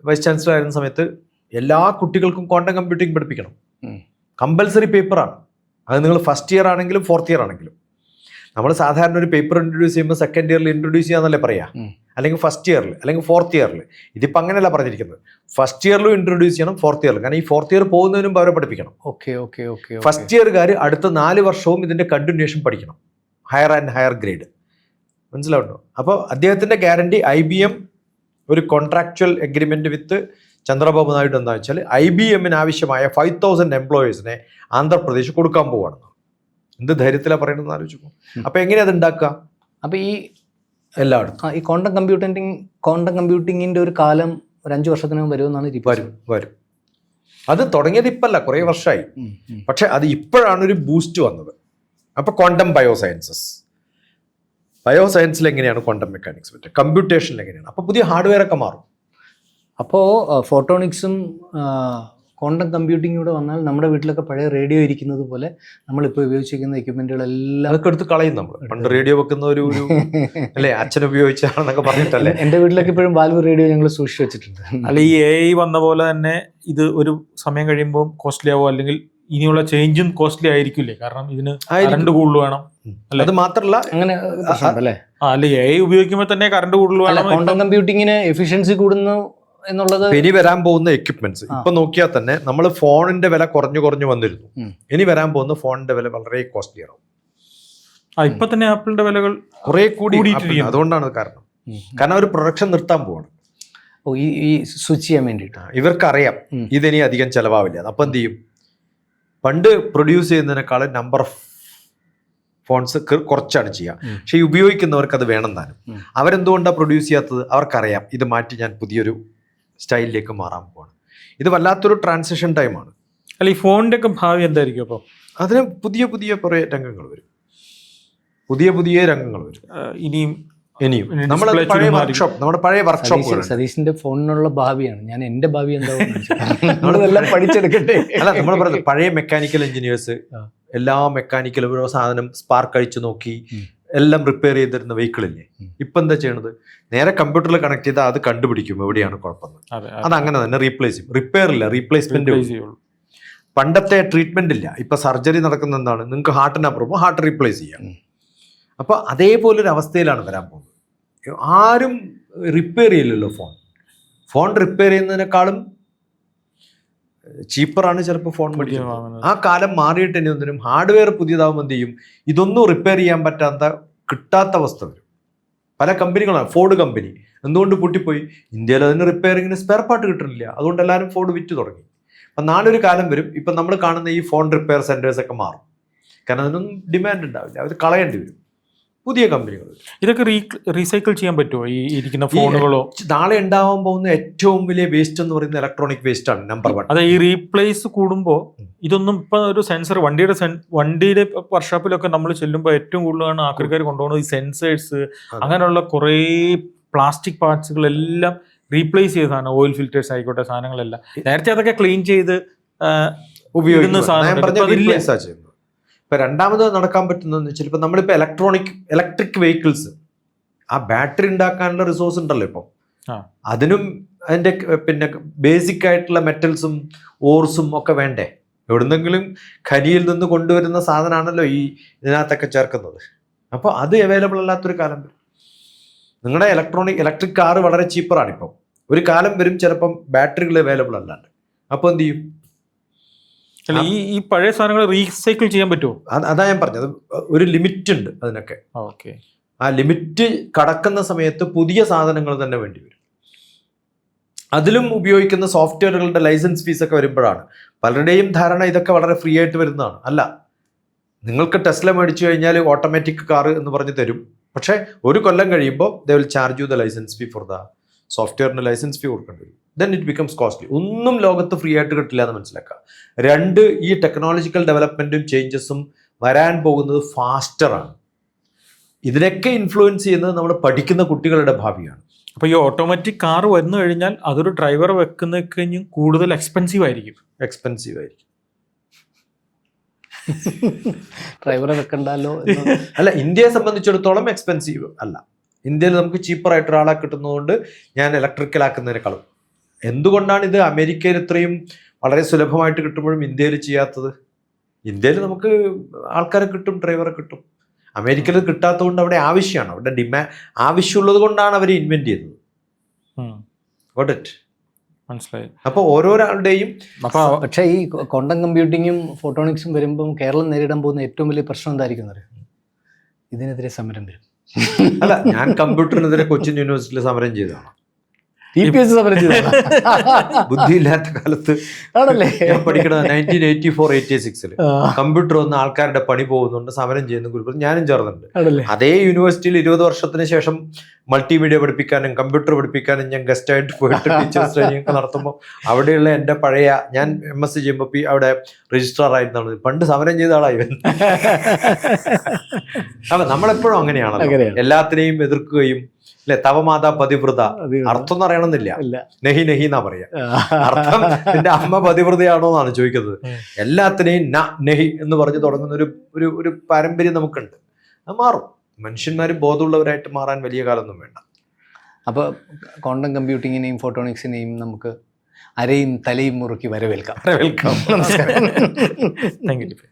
Speaker 1: വൈസ് ചാൻസലർ ആയിരുന്ന സമയത്ത് എല്ലാ കുട്ടികൾക്കും ക്വാണ്ടം കമ്പ്യൂട്ടിംഗ് പഠിപ്പിക്കണം. കമ്പൽസറി പേപ്പറാണ്. അത് നിങ്ങൾ ഫസ്റ്റ് ഇയർ ആണെങ്കിലും 4th ഇയർ ആണെങ്കിലും. നമ്മൾ സാധാരണ ഒരു പേപ്പർ ഇൻട്രൊഡ്യൂസ് ചെയ്യുമ്പോൾ 2nd ഇയറിൽ ഇൻട്രൊഡ്യൂസ് ചെയ്യാന്നല്ലേ പറയാ, അല്ലെങ്കിൽ 1st ഇയറിൽ അല്ലെങ്കിൽ 4th ഇയറിൽ. ഇതിപ്പോൾ അങ്ങനെയല്ല പറഞ്ഞിരിക്കുന്നത്. 1st ഇയറിലും ഇൻട്രൊഡ്യൂസ് ചെയ്യണം, 4th ഇയറിൽ. കാരണം ഈ 4th ഇയർ പോകുന്നതിന് മുമ്പ് അവരെ പഠിപ്പിക്കണം. ഫസ്റ്റ് ഇയർകാർ അടുത്ത 4 വർഷവും ഇതിൻ്റെ കണ്ടിന്യൂഷൻ പഠിക്കണം, ഹയർ ആൻഡ് ഹയർ ഗ്രേഡ്. മനസ്സിലാവുണ്ടോ? അപ്പോൾ അദ്ദേഹത്തിൻ്റെ ഗ്യാരണ്ടി IBM ഒരു കോൺട്രാക്ച്വൽ എഗ്രിമെൻറ്റ് വിത്ത് ചന്ദ്രബാബു നായിഡു എന്താ വെച്ചാൽ IBM-ന് ആവശ്യമായ 5000 എംപ്ലോയീസിനെ ആന്ധ്രാപ്രദേശ് കൊടുക്കാൻ പോവുകയാണെന്ന്. എന്ത് ധൈര്യത്തിലാണ് പറയണമെന്ന് ആലോചിക്കും. അപ്പോൾ എങ്ങനെയാണ് അത് ഉണ്ടാക്കുക?
Speaker 3: അപ്പോൾ ഈ എല്ലായിടത്തും ഈ ക്വാണ്ടം കമ്പ്യൂട്ടിങ്ങിൻ്റെ ഒരു കാലം ഒരു 5 വർഷത്തിനകം വരുമെന്നാണ്
Speaker 1: വരും. അത് തുടങ്ങിയത് ഇപ്പല്ല, കുറേ വർഷമായി. പക്ഷെ അത് ഇപ്പോഴാണ് ഒരു ബൂസ്റ്റ് വന്നത്. അപ്പോൾ ക്വാണ്ടം ബയോസയൻസിൽ എങ്ങനെയാണ് ക്വാണ്ടം മെക്കാനിക്സ് പറ്റുക, കമ്പ്യൂട്ടേഷനിൽ എങ്ങനെയാണ്, അപ്പോൾ പുതിയ ഹാർഡ്വെയർ ഒക്കെ മാറും.
Speaker 3: അപ്പോൾ ഫോട്ടോണിക്സും ക്വാണ്ടം കമ്പ്യൂട്ടിംഗ് കൂടെ വന്നാൽ നമ്മുടെ വീട്ടിലൊക്കെ പഴയ റേഡിയോ ഇരിക്കുന്നത് പോലെ നമ്മളിപ്പോൾ ഉപയോഗിച്ചിരിക്കുന്ന എക്യുപ്മെന്റുകളെല്ലാം
Speaker 1: അതൊക്കെ എടുത്ത് കളയും. നമ്മൾ പണ്ട് റേഡിയോ വെക്കുന്ന ഒരു അല്ലേ അച്ഛൻ ഉപയോഗിച്ചാണെന്നൊക്കെ പറഞ്ഞിട്ടല്ലേ.
Speaker 3: എൻ്റെ വീട്ടിലൊക്കെ ഇപ്പോഴും വാൽവ് റേഡിയോ ഞങ്ങൾ സൂക്ഷിച്ചു വെച്ചിട്ടുണ്ട്.
Speaker 2: അല്ല, ഈ AI വന്ന പോലെ തന്നെ ഇത് ഒരു സമയം കഴിയുമ്പോൾ കോസ്റ്റ്ലി ആവും, അല്ലെങ്കിൽ ഇനിയുള്ള ചേഞ്ചും കോസ്റ്റ്ലി ആയിരിക്കില്ലേ? കാരണം ഇതിന് കറണ്ട് കൂടുതൽ വേണം.
Speaker 1: അത് മാത്രമല്ല
Speaker 3: അങ്ങനെ അല്ലേ?
Speaker 2: അല്ല, AI ഉപയോഗിക്കുമ്പോൾ തന്നെ കറണ്ട് കൂടുതൽ വേണം.
Speaker 3: ക്വാണ്ടം കമ്പ്യൂട്ടിങ്ങിന് എഫിഷ്യൻസി കൂടുന്നു എന്നുള്ളത്.
Speaker 1: ഇനി വരാൻ പോകുന്ന എക്യുപ്മെന്റ്സ് ഇപ്പൊ നോക്കിയാൽ തന്നെ നമ്മൾ ഫോണിന്റെ വില കുറഞ്ഞു വന്നിരുന്നു. ഇനി വരാൻ പോകുന്ന ഫോണിന്റെ വില വളരെ കോസ്റ്റ്ലി ആവും.
Speaker 2: ഇപ്പൊ തന്നെ ആപ്പിളിന്റെ വിലകൾ
Speaker 1: കുറെ കൂടി. അതുകൊണ്ടാണ് കാരണം അവർ പ്രൊഡക്ഷൻ നിർത്താൻ പോവാണ്.
Speaker 3: ഈ സ്വിച്ച് ചെയ്യാൻ വേണ്ടിയിട്ട്
Speaker 1: ഇവർക്കറിയാം ഇതിനി അധികം ചെലവാവില്ല. അപ്പൊ എന്ത് ചെയ്യും? പണ്ട് പ്രൊഡ്യൂസ് ചെയ്യുന്നതിനേക്കാളും നമ്പർ ഓഫ് ഫോൺസ് കുറച്ചാണ് ചെയ്യുക. പക്ഷെ ഈ ഉപയോഗിക്കുന്നവർക്ക് അത് വേണം താനും. അവരെന്തുകൊണ്ടാണ് പ്രൊഡ്യൂസ് ചെയ്യാത്തത്? അവർക്കറിയാം ഇത് മാറ്റി ഞാൻ പുതിയൊരു സ്റ്റൈലിലേക്ക് മാറാൻ പോവാണ്. ഇത് വല്ലാത്തൊരു ട്രാൻസിഷൻ ടൈമാണ്.
Speaker 2: അല്ല, ഈ ഫോണിന്റെ ഒക്കെ ഭാവി എന്തായിരിക്കും? അപ്പോൾ
Speaker 1: അതിന് പുതിയ കുറേ രംഗങ്ങൾ വരും. പുതിയ രംഗങ്ങൾ വരും.
Speaker 2: ഇനിയും
Speaker 1: ഇനിയും
Speaker 2: ഇനി
Speaker 1: നമ്മൾ
Speaker 2: display
Speaker 1: പഴയ
Speaker 2: ചുരുങ്ങാതിരിക്കും.
Speaker 1: വർക്ക്ഷോപ്പ്, നമ്മുടെ പഴയ വർക്ക്ഷോപ്പുകൾ
Speaker 3: സതീഷിന്റെ ഫോണിനുള്ള ഭാവിയാണ്. ഞാൻ എന്റെ ഭാവി എന്താവും നമ്മളെല്ലാം പഠിച്ചെടുക്കട്ടെ.
Speaker 1: അല്ല, നമ്മൾ പറയുന്നത് പഴയ മെക്കാനിക്കൽ എഞ്ചിനീയേഴ്സ്
Speaker 3: ആ.
Speaker 1: എല്ലാ മെക്കാനിക്കലും ഓരോ സാധനം സ്പാർക്ക് അഴിച്ചു നോക്കി എല്ലാം റിപ്പയർ ചെയ്തിരുന്ന വെഹിക്കിളില്ലേ. ഇപ്പൊ എന്താ ചെയ്യണത്? നേരെ കമ്പ്യൂട്ടറിൽ കണക്ട് ചെയ്താൽ അത് കണ്ടുപിടിക്കും എവിടെയാണ് കുഴപ്പമെന്ന്.
Speaker 2: അതെ,
Speaker 1: അത് അങ്ങനെ തന്നെ റീപ്ലേസ് ചെയ്യും. റിപ്പയർ ഇല്ല, റീപ്ലേസ്മെന്റ്.
Speaker 2: replace ചെയ്യുള്ളൂ.
Speaker 1: പണ്ടത്തെ ട്രീറ്റ്മെന്റ് ഇല്ല. ഇപ്പൊ സർജറി നടക്കുന്ന എന്താണ്? നിങ്ങൾക്ക് ഹാർട്ടിന് അപ്പുറം ഹാർട്ട് റീപ്ലേസ് ചെയ്യാം. അപ്പൊ അതേപോലൊരു അവസ്ഥയിലാണ് വരാൻ പോകുന്നത്. ആരും റിപ്പയർ ചെയ്യില്ലല്ലോ ഫോൺ റിപ്പയർ ചെയ്യുന്നതിനേക്കാളും ചീപ്പറാണ് ചിലപ്പോൾ ഫോൺ മേടിക്കുന്നത്.
Speaker 2: വാങ്ങുന്നത്.
Speaker 1: ആ കാലം മാറിയിട്ട് ഇനി ഒന്നിനും ഹാർഡ്വെയർ പുതിയതാവുമ്പോൾ എന്ത് ചെയ്യും? ഇതൊന്നും റിപ്പയർ ചെയ്യാൻ കിട്ടാത്ത അവസ്ഥ വരും. പല കമ്പനികളാണ്. ഫോർഡ് കമ്പനി എന്തുകൊണ്ട് പൂട്ടിപ്പോയി? ഇന്ത്യയിൽ അതിന് റിപ്പയറിങ്ങിന് സ്പെയർ പാർട്ട് കിട്ടുന്നില്ല. അതുകൊണ്ട് എല്ലാവരും ഫോർഡ് വിറ്റ് തുടങ്ങി. അപ്പം നാളെ ഒരു കാലം വരും, ഇപ്പം നമ്മൾ കാണുന്ന ഈ ഫോൺ റിപ്പയർ സെൻറ്റേഴ്സ് ഒക്കെ മാറും. കാരണം അതിനൊന്നും ഡിമാൻഡ് ഉണ്ടാവില്ല, അവർ കളയേണ്ടി വരും. പുതിയ കമ്പനികൾ.
Speaker 2: ഇതൊക്കെ റീസൈക്കിൾ ചെയ്യാൻ പറ്റുമോ ഈ ഇരിക്കുന്ന ഫോണുകളോ?
Speaker 1: നാളെ ഉണ്ടാവാൻ പോകുന്ന ഏറ്റവും വലിയ വേസ്റ്റ് എന്ന് പറയുന്നത് ഇലക്ട്രോണിക് വേസ്റ്റ് ആണ്, നമ്പർ 1.
Speaker 2: അതെ, ഈ റീപ്ലേസ് കൂടുമ്പോൾ ഇതൊന്നും ഇപ്പൊ ഒരു സെൻസർ വണ്ടിയുടെ വർക്ക്ഷോപ്പിലൊക്കെ നമ്മൾ ചെല്ലുമ്പോൾ ഏറ്റവും കൂടുതലാണ് ആക്രിക്കാർ കൊണ്ടുപോകുന്നത് ഈ സെൻസേഴ്സ്, അങ്ങനെയുള്ള കുറേ പ്ലാസ്റ്റിക് പാർട്സുകളെല്ലാം റീപ്ലേസ് ചെയ്ത സാധനം. ഓയിൽ ഫിൽറ്റേഴ്സ് ആയിക്കോട്ടെ, സാധനങ്ങളെല്ലാം നേരത്തെ അതൊക്കെ ക്ലീൻ ചെയ്ത് ഉപയോഗിക്കുന്ന സാധനം.
Speaker 1: ഇപ്പൊ രണ്ടാമത് നടക്കാൻ പറ്റുന്നതെന്ന് വെച്ചാൽ ഇപ്പൊ നമ്മളിപ്പോ ഇലക്ട്രിക് വെഹിക്കിൾസ്, ആ ബാറ്ററി ഉണ്ടാക്കാനുള്ള റിസോഴ്സ് ഉണ്ടല്ലോ ഇപ്പം. അതിനും അതിന്റെ പിന്നെ ബേസിക് ആയിട്ടുള്ള മെറ്റൽസും ഓർസും ഒക്കെ വേണ്ടേ? എവിടുന്നെങ്കിലും ഖനിയിൽ നിന്ന് കൊണ്ടുവരുന്ന സാധനമാണല്ലോ ഈ ഇതിനകത്തൊക്കെ ചേർക്കുന്നത്. അപ്പോൾ അത് അവൈലബിൾ അല്ലാത്തൊരു കാലം വരും. നിങ്ങളുടെ ഇലക്ട്രിക് കാറ് വളരെ ചീപ്പറാണ് ഇപ്പം. ഒരു കാലം വരും ചിലപ്പം ബാറ്ററികൾ അവൈലബിൾ അല്ലാണ്ട്. അപ്പോൾ എന്ത് ചെയ്യും?
Speaker 2: ഈ പഴയ സാധനങ്ങൾ റീസൈക്കിൾ ചെയ്യാൻ പറ്റുമോ?
Speaker 1: അതാ ഞാൻ പറഞ്ഞത്, ഒരു ലിമിറ്റ് ഉണ്ട് അതിനൊക്കെ.
Speaker 2: ഓക്കെ,
Speaker 1: ആ ലിമിറ്റ് കടക്കുന്ന സമയത്ത് പുതിയ സാധനങ്ങൾ തന്നെ വേണ്ടി വരും. അതിലും ഉപയോഗിക്കുന്ന സോഫ്റ്റ്വെയറുകളുടെ ലൈസൻസ് ഫീസൊക്കെ വരുമ്പോഴാണ് പലരുടെയും ധാരണ ഇതൊക്കെ വളരെ ഫ്രീ ആയിട്ട് വരുന്നതാണ്. അല്ല, നിങ്ങൾക്ക് ടെസ്ല മേടിച്ചു കഴിഞ്ഞാൽ ഓട്ടോമാറ്റിക് കാർ എന്ന് പറഞ്ഞ് തരും. പക്ഷേ ഒരു കൊല്ലം കഴിയുമ്പോൾ they will charge you the license fee for the സോഫ്റ്റ്വെയറിന് ലൈസൻസ് ഫീ കൊടുക്കേണ്ടി വരും. Then it becomes costly. ഒന്നും ലോകത്ത് ഫ്രീ ആയിട്ട് കിട്ടില്ല എന്ന് മനസ്സിലാക്കുക. 2, ഈ ടെക്നോളജിക്കൽ ഡെവലപ്മെൻറ്റും ചേഞ്ചസും വരാൻ പോകുന്നത് ഫാസ്റ്ററാണ്. ഇതിനൊക്കെ ഇൻഫ്ലുവൻസ് ചെയ്യുന്നത് നമ്മൾ പഠിക്കുന്ന കുട്ടികളുടെ ഭാവിയാണ്.
Speaker 2: അപ്പോൾ ഈ ഓട്ടോമാറ്റിക് കാർ വന്നു കഴിഞ്ഞാൽ അതൊരു ഡ്രൈവർ വെക്കുന്ന കഴിഞ്ഞും കൂടുതൽ എക്സ്പെൻസീവ് ആയിരിക്കും.
Speaker 3: ഡ്രൈവറെ വെക്കണ്ടല്ലോ.
Speaker 1: അല്ല, ഇന്ത്യയെ സംബന്ധിച്ചിടത്തോളം എക്സ്പെൻസീവ് അല്ല. ഇന്ത്യയിൽ നമുക്ക് ചീപ്പറായിട്ട് ഒരാളെ കിട്ടുന്നതുകൊണ്ട് ഞാൻ ഇലക്ട്രിക്കലാക്കുന്നതിനേക്കാളും. എന്തുകൊണ്ടാണ് ഇത് അമേരിക്കയിൽ ഇത്രയും വളരെ സുലഭമായിട്ട് കിട്ടുമ്പോഴും ഇന്ത്യയിൽ ചെയ്യാത്തത്? ഇന്ത്യയിൽ നമുക്ക് ആൾക്കാരെ കിട്ടും, ഡ്രൈവറെ കിട്ടും. അമേരിക്കയിൽ കിട്ടാത്തതുകൊണ്ട് അവിടെ ആവശ്യമാണ്, അവിടെ ആവശ്യമുള്ളത് കൊണ്ടാണ് അവർ ഇൻവെന്റ് ചെയ്തത്. Got it?
Speaker 2: മനസ്സിലായി.
Speaker 1: അപ്പോൾ ഓരോരാളുടെയും.
Speaker 3: പക്ഷേ ഈ ക്വാണ്ടം കമ്പ്യൂട്ടിങ്ങും ഫോട്ടോണിക്സും വരുമ്പം കേരളം നേരിടാൻ പോകുന്ന ഏറ്റവും വലിയ പ്രശ്നം എന്തായിരിക്കും? ഇതിനെതിരെ സമരം വരും.
Speaker 1: അല്ല, ഞാൻ കമ്പ്യൂട്ടറിനെതിരെ കൊച്ചിൻ യൂണിവേഴ്സിറ്റിയിൽ സമരം ചെയ്തതാണ്. ബുദ്ധിയില്ലാത്ത കാലത്ത് ഞാൻ പഠിക്കണത് 1984-86 കമ്പ്യൂട്ടർ വന്ന് ആൾക്കാരുടെ പണി പോകുന്നുണ്ട്, സമരം ചെയ്യുന്ന ഗ്രൂപ്പിൽ ഞാനും ചേർന്നിട്ടുണ്ട്. അതേ യൂണിവേഴ്സിറ്റിയിൽ 20 വർഷത്തിന് ശേഷം മൾട്ടിമീഡിയ പഠിപ്പിക്കാനും കമ്പ്യൂട്ടർ പഠിപ്പിക്കാനും ഞാൻ ഗസ്റ്റായിട്ട് പോയിട്ട് ടീച്ചേഴ്സ് ട്രെയിനിങ് ഒക്കെ നടത്തുമ്പോൾ അവിടെയുള്ള എൻ്റെ പഴയ, ഞാൻ MSc ചെയ്യുമ്പോൾ അവിടെ രജിസ്ട്രാർ ആയിരുന്നാണ്. പണ്ട് സമരം ചെയ്ത ആളായി. അപ്പൊ നമ്മളെപ്പോഴും അങ്ങനെയാണല്ലോ, എല്ലാത്തിനെയും എതിർക്കുകയും. അല്ലെ, തവമാതാ പതിവ്രത അർത്ഥം എന്ന് അറിയണമെന്നില്ല, നെഹി നെഹി എന്നാ പറയാ. അർത്ഥം നിന്റെ അമ്മ പതിവ്രതയാണോ എന്നാണ് ചോദിക്കുന്നത്. എല്ലാത്തിനെയും നെഹി എന്ന് പറഞ്ഞു തുടങ്ങുന്ന ഒരു പാരമ്പര്യം നമുക്കുണ്ട്. അത് മാറും. മനുഷ്യന്മാർ ബോധമുള്ളവരായിട്ട് മാറാൻ വലിയ കാലമൊന്നും വേണ്ട.
Speaker 3: അപ്പോൾ ക്വാണ്ടം കമ്പ്യൂട്ടിങ്ങിനെയും ഫോട്ടോണിക്സിനെയും നമുക്ക് അരയും തലയും മുറുക്കി വരവേൽക്കാം.
Speaker 2: Thank you.